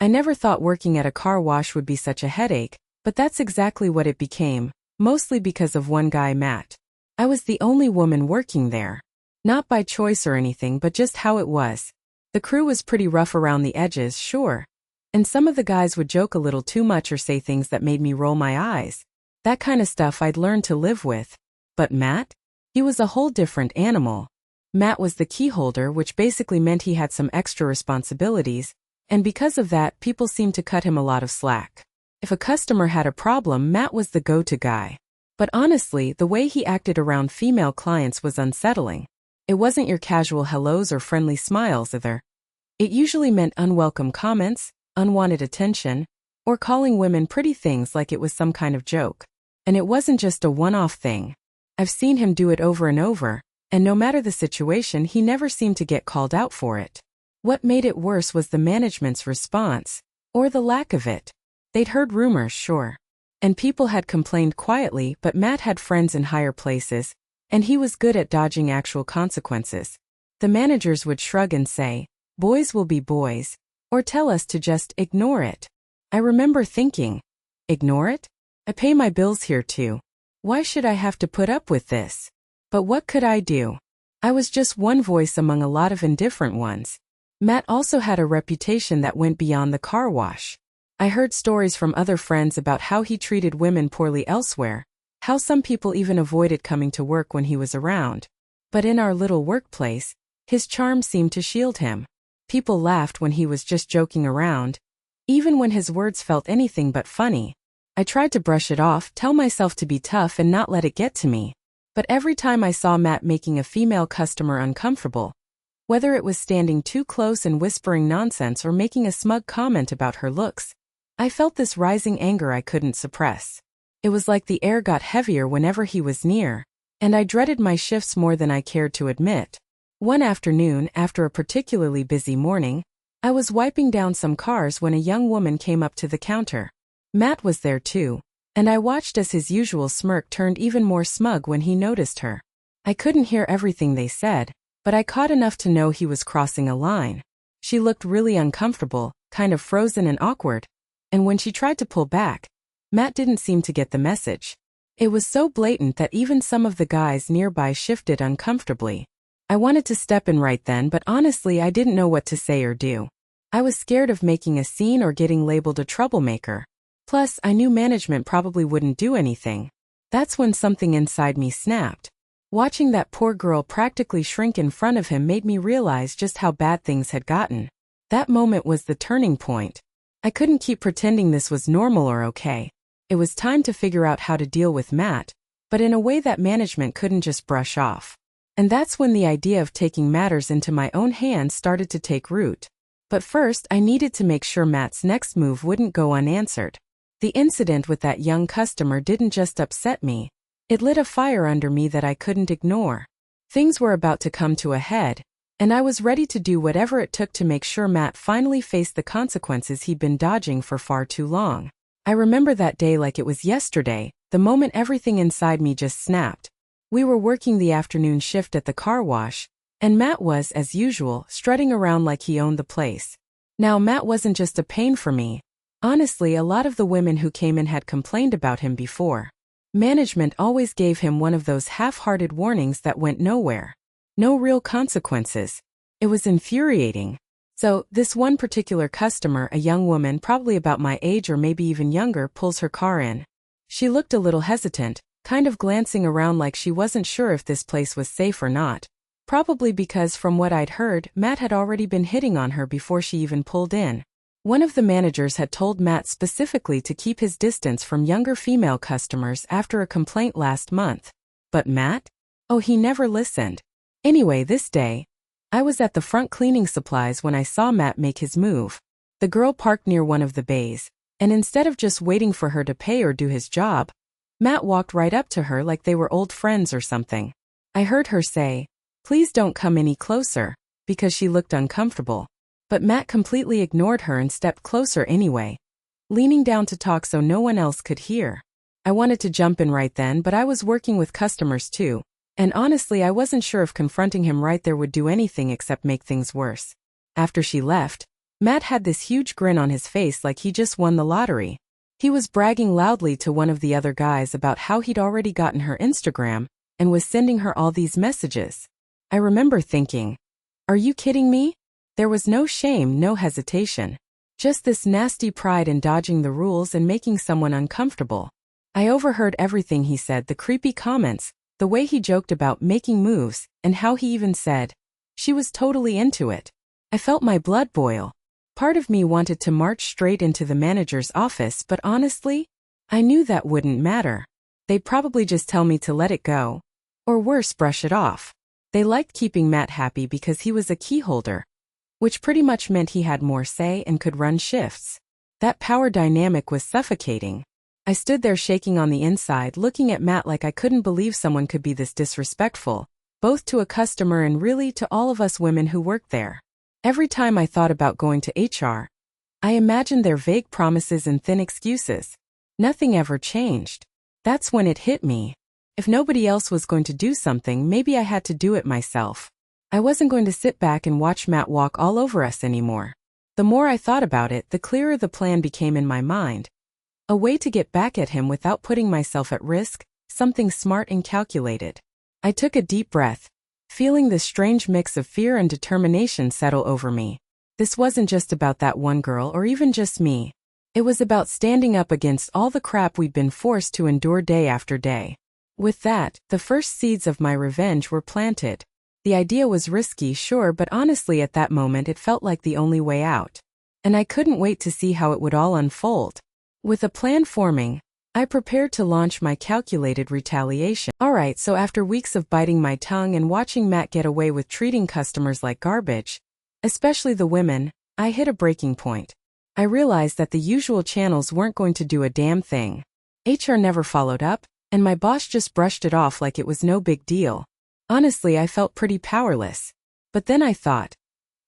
I never thought working at a car wash would be such a headache, but that's exactly what it became, mostly because of one guy, Matt. I was the only woman working there. Not by choice or anything, but just how it was. The crew was pretty rough around the edges, sure. And some of the guys would joke a little too much or say things that made me roll my eyes. That kind of stuff I'd learned to live with. But Matt? He was a whole different animal. Matt was the key holder, which basically meant he had some extra responsibilities, and because of that, people seemed to cut him a lot of slack. If a customer had a problem, Matt was the go-to guy. But honestly, the way he acted around female clients was unsettling. It wasn't your casual hellos or friendly smiles either. It usually meant unwelcome comments, unwanted attention, or calling women pretty things like it was some kind of joke. And it wasn't just a one-off thing. I've seen him do it over and over, and no matter the situation, he never seemed to get called out for it. What made it worse was the management's response, or the lack of it. They'd heard rumors, sure. And people had complained quietly, but Matt had friends in higher places, and he was good at dodging actual consequences. The managers would shrug and say, "Boys will be boys," or tell us to just ignore it. I remember thinking, ignore it? I pay my bills here too. Why should I have to put up with this? But what could I do? I was just one voice among a lot of indifferent ones. Matt also had a reputation that went beyond the car wash. I heard stories from other friends about how he treated women poorly elsewhere, how some people even avoided coming to work when he was around. But in our little workplace, his charm seemed to shield him. People laughed when he was just joking around, even when his words felt anything but funny. I tried to brush it off, tell myself to be tough and not let it get to me. But every time I saw Matt making a female customer uncomfortable, whether it was standing too close and whispering nonsense or making a smug comment about her looks, I felt this rising anger I couldn't suppress. It was like the air got heavier whenever he was near, and I dreaded my shifts more than I cared to admit. One afternoon, after a particularly busy morning, I was wiping down some cars when a young woman came up to the counter. Matt was there too, and I watched as his usual smirk turned even more smug when he noticed her. I couldn't hear everything they said, but I caught enough to know he was crossing a line. She looked really uncomfortable, kind of frozen and awkward, and when she tried to pull back, Matt didn't seem to get the message. It was so blatant that even some of the guys nearby shifted uncomfortably. I wanted to step in right then, but honestly I didn't know what to say or do. I was scared of making a scene or getting labeled a troublemaker. Plus, I knew management probably wouldn't do anything. That's when something inside me snapped. Watching that poor girl practically shrink in front of him made me realize just how bad things had gotten. That moment was the turning point. I couldn't keep pretending this was normal or okay. It was time to figure out how to deal with Matt, but in a way that management couldn't just brush off. And that's when the idea of taking matters into my own hands started to take root. But first, I needed to make sure Matt's next move wouldn't go unanswered. The incident with that young customer didn't just upset me. It lit a fire under me that I couldn't ignore. Things were about to come to a head, and I was ready to do whatever it took to make sure Matt finally faced the consequences he'd been dodging for far too long. I remember that day like it was yesterday, the moment everything inside me just snapped. We were working the afternoon shift at the car wash, and Matt was, as usual, strutting around like he owned the place. Now, Matt wasn't just a pain for me. Honestly, a lot of the women who came in had complained about him before. Management always gave him one of those half-hearted warnings that went nowhere. No real consequences. It was infuriating. So, this one particular customer, a young woman probably about my age or maybe even younger, pulls her car in. She looked a little hesitant, kind of glancing around like she wasn't sure if this place was safe or not. Probably because from what I'd heard, Matt had already been hitting on her before she even pulled in. One of the managers had told Matt specifically to keep his distance from younger female customers after a complaint last month. But Matt? Oh, he never listened. Anyway, this day, I was at the front cleaning supplies when I saw Matt make his move. The girl parked near one of the bays, and instead of just waiting for her to pay or do his job, Matt walked right up to her like they were old friends or something. I heard her say, "Please don't come any closer," because she looked uncomfortable. But Matt completely ignored her and stepped closer anyway, leaning down to talk so no one else could hear. I wanted to jump in right then, but I was working with customers too, and honestly I wasn't sure if confronting him right there would do anything except make things worse. After she left, Matt had this huge grin on his face like he just won the lottery. He was bragging loudly to one of the other guys about how he'd already gotten her Instagram and was sending her all these messages. I remember thinking, are you kidding me? There was no shame, no hesitation. Just this nasty pride in dodging the rules and making someone uncomfortable. I overheard everything he said, the creepy comments, the way he joked about making moves, and how he even said, she was totally into it. I felt my blood boil. Part of me wanted to march straight into the manager's office, but honestly, I knew that wouldn't matter. They'd probably just tell me to let it go. Or worse, brush it off. They liked keeping Matt happy because he was a key holder, which pretty much meant he had more say and could run shifts. That power dynamic was suffocating. I stood there shaking on the inside, looking at Matt like I couldn't believe someone could be this disrespectful, both to a customer and really to all of us women who worked there. Every time I thought about going to HR, I imagined their vague promises and thin excuses. Nothing ever changed. That's when it hit me. If nobody else was going to do something, maybe I had to do it myself. I wasn't going to sit back and watch Matt walk all over us anymore. The more I thought about it, the clearer the plan became in my mind. A way to get back at him without putting myself at risk, something smart and calculated. I took a deep breath, feeling this strange mix of fear and determination settle over me. This wasn't just about that one girl or even just me. It was about standing up against all the crap we'd been forced to endure day after day. With that, the first seeds of my revenge were planted. The idea was risky, sure, but honestly at that moment it felt like the only way out. And I couldn't wait to see how it would all unfold. With a plan forming, I prepared to launch my calculated retaliation. Alright, so after weeks of biting my tongue and watching Matt get away with treating customers like garbage, especially the women, I hit a breaking point. I realized that the usual channels weren't going to do a damn thing. HR never followed up, and my boss just brushed it off like it was no big deal. Honestly, I felt pretty powerless. But then I thought,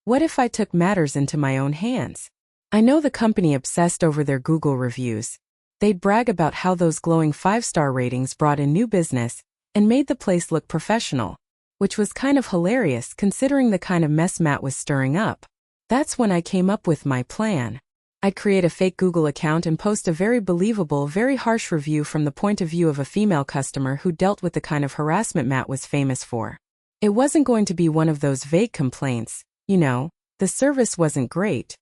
what if I took matters into my own hands? I know the company obsessed over their Google reviews. They'd brag about how those glowing 5-star ratings brought in new business and made the place look professional, which was kind of hilarious considering the kind of mess Matt was stirring up. That's when I came up with my plan. I'd create a fake Google account and post a very believable, very harsh review from the point of view of a female customer who dealt with the kind of harassment Matt was famous for. It wasn't going to be one of those vague complaints, the service wasn't great.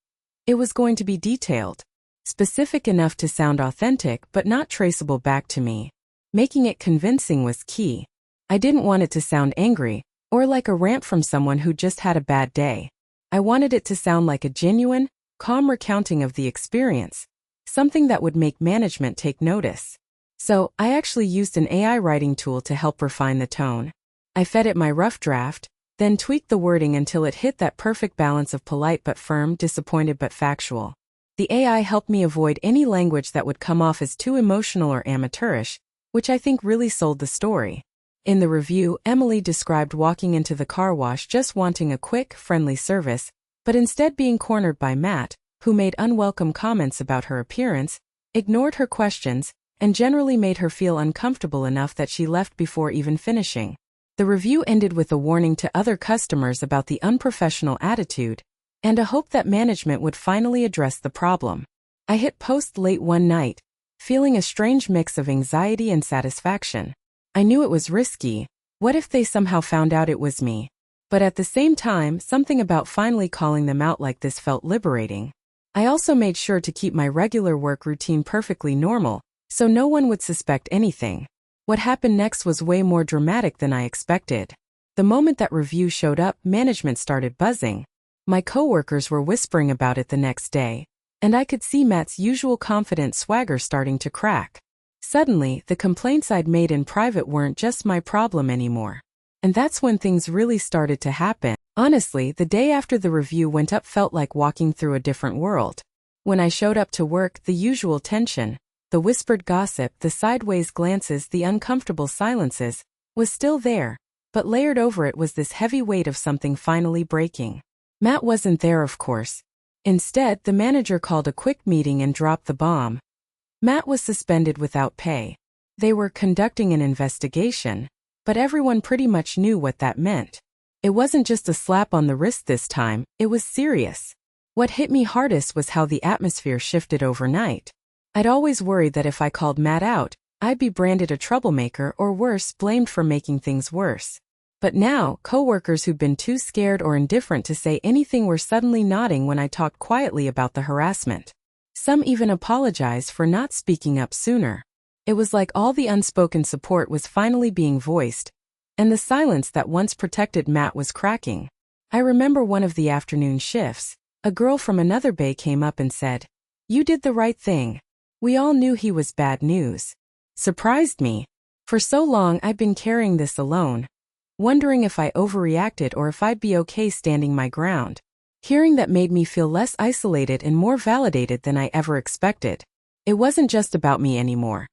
It was going to be detailed. Specific enough to sound authentic but not traceable back to me. Making it convincing was key. I didn't want it to sound angry, or like a rant from someone who just had a bad day. I wanted it to sound like a genuine, calm recounting of the experience, something that would make management take notice. So, I actually used an AI writing tool to help refine the tone. I fed it my rough draft, then tweaked the wording until it hit that perfect balance of polite but firm, disappointed but factual. The AI helped me avoid any language that would come off as too emotional or amateurish, which I think really sold the story. In the review, Emily described walking into the car wash just wanting a quick, friendly service, but instead being cornered by Matt, who made unwelcome comments about her appearance, ignored her questions, and generally made her feel uncomfortable enough that she left before even finishing. The review ended with a warning to other customers about the unprofessional attitude, and a hope that management would finally address the problem. I hit post late one night, feeling a strange mix of anxiety and satisfaction. I knew it was risky. What if they somehow found out it was me? But at the same time, something about finally calling them out like this felt liberating. I also made sure to keep my regular work routine perfectly normal, so no one would suspect anything. What happened next was way more dramatic than I expected. The moment that review showed up, management started buzzing. My coworkers were whispering about it the next day, and I could see Matt's usual confident swagger starting to crack. Suddenly, the complaints I'd made in private weren't just my problem anymore. And that's when things really started to happen. Honestly, the day after the review went up felt like walking through a different world. When I showed up to work, the usual tension, the whispered gossip, the sideways glances, the uncomfortable silences, was still there, but layered over it was this heavy weight of something finally breaking. Matt wasn't there, of course. Instead, the manager called a quick meeting and dropped the bomb. Matt was suspended without pay. They were conducting an investigation, but everyone pretty much knew what that meant. It wasn't just a slap on the wrist this time, it was serious. What hit me hardest was how the atmosphere shifted overnight. I'd always worried that if I called Matt out, I'd be branded a troublemaker or worse, blamed for making things worse. But now, coworkers who'd been too scared or indifferent to say anything were suddenly nodding when I talked quietly about the harassment. Some even apologized for not speaking up sooner. It was like all the unspoken support was finally being voiced, and the silence that once protected Matt was cracking. I remember one of the afternoon shifts, a girl from another bay came up and said, "You did the right thing." We all knew he was bad news. Surprised me. For so long I'd been carrying this alone, wondering if I overreacted or if I'd be okay standing my ground. Hearing that made me feel less isolated and more validated than I ever expected. It wasn't just about me anymore.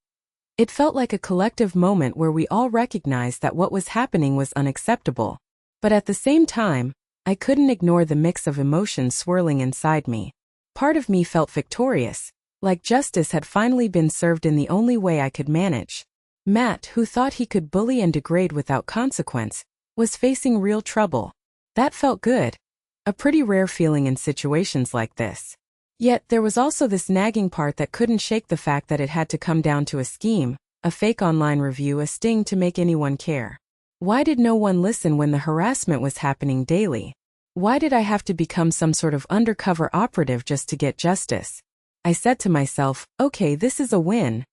It felt like a collective moment where we all recognized that what was happening was unacceptable. But at the same time, I couldn't ignore the mix of emotions swirling inside me. Part of me felt victorious, like justice had finally been served in the only way I could manage. Matt, who thought he could bully and degrade without consequence, was facing real trouble. That felt good. A pretty rare feeling in situations like this. Yet there was also this nagging part that couldn't shake the fact that it had to come down to a scheme, a fake online review, a sting to make anyone care. Why did no one listen when the harassment was happening daily? Why did I have to become some sort of undercover operative just to get justice? I said to myself, okay, this is a win.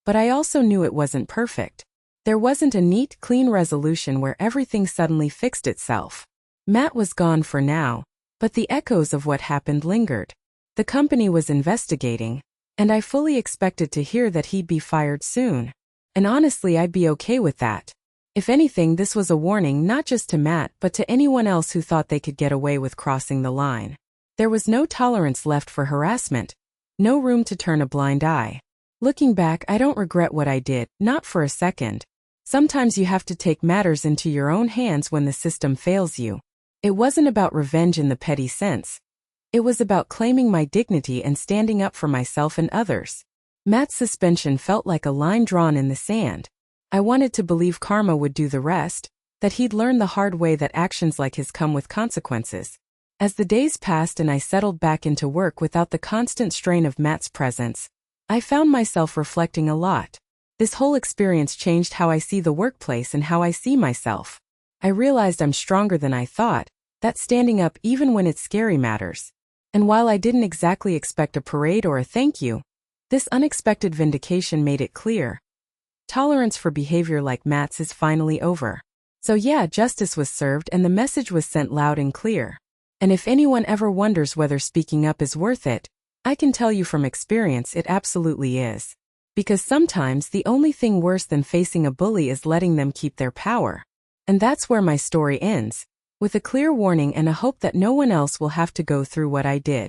But I also knew it wasn't perfect. There wasn't a neat, clean resolution where everything suddenly fixed itself. Matt was gone for now, but the echoes of what happened lingered. The company was investigating, and I fully expected to hear that he'd be fired soon. And honestly, I'd be okay with that. If anything, this was a warning not just to Matt but to anyone else who thought they could get away with crossing the line. There was no tolerance left for harassment, no room to turn a blind eye. Looking back, I don't regret what I did, not for a second. Sometimes you have to take matters into your own hands when the system fails you. It wasn't about revenge in the petty sense. It was about claiming my dignity and standing up for myself and others. Matt's suspension felt like a line drawn in the sand. I wanted to believe karma would do the rest, that he'd learn the hard way that actions like his come with consequences. As the days passed and I settled back into work without the constant strain of Matt's presence, I found myself reflecting a lot. This whole experience changed how I see the workplace and how I see myself. I realized I'm stronger than I thought, that standing up even when it's scary matters. And while I didn't exactly expect a parade or a thank you, this unexpected vindication made it clear. Tolerance for behavior like Matt's is finally over. So yeah, justice was served and the message was sent loud and clear. And if anyone ever wonders whether speaking up is worth it, I can tell you from experience it absolutely is. Because sometimes the only thing worse than facing a bully is letting them keep their power. And that's where my story ends, with a clear warning and a hope that no one else will have to go through what I did.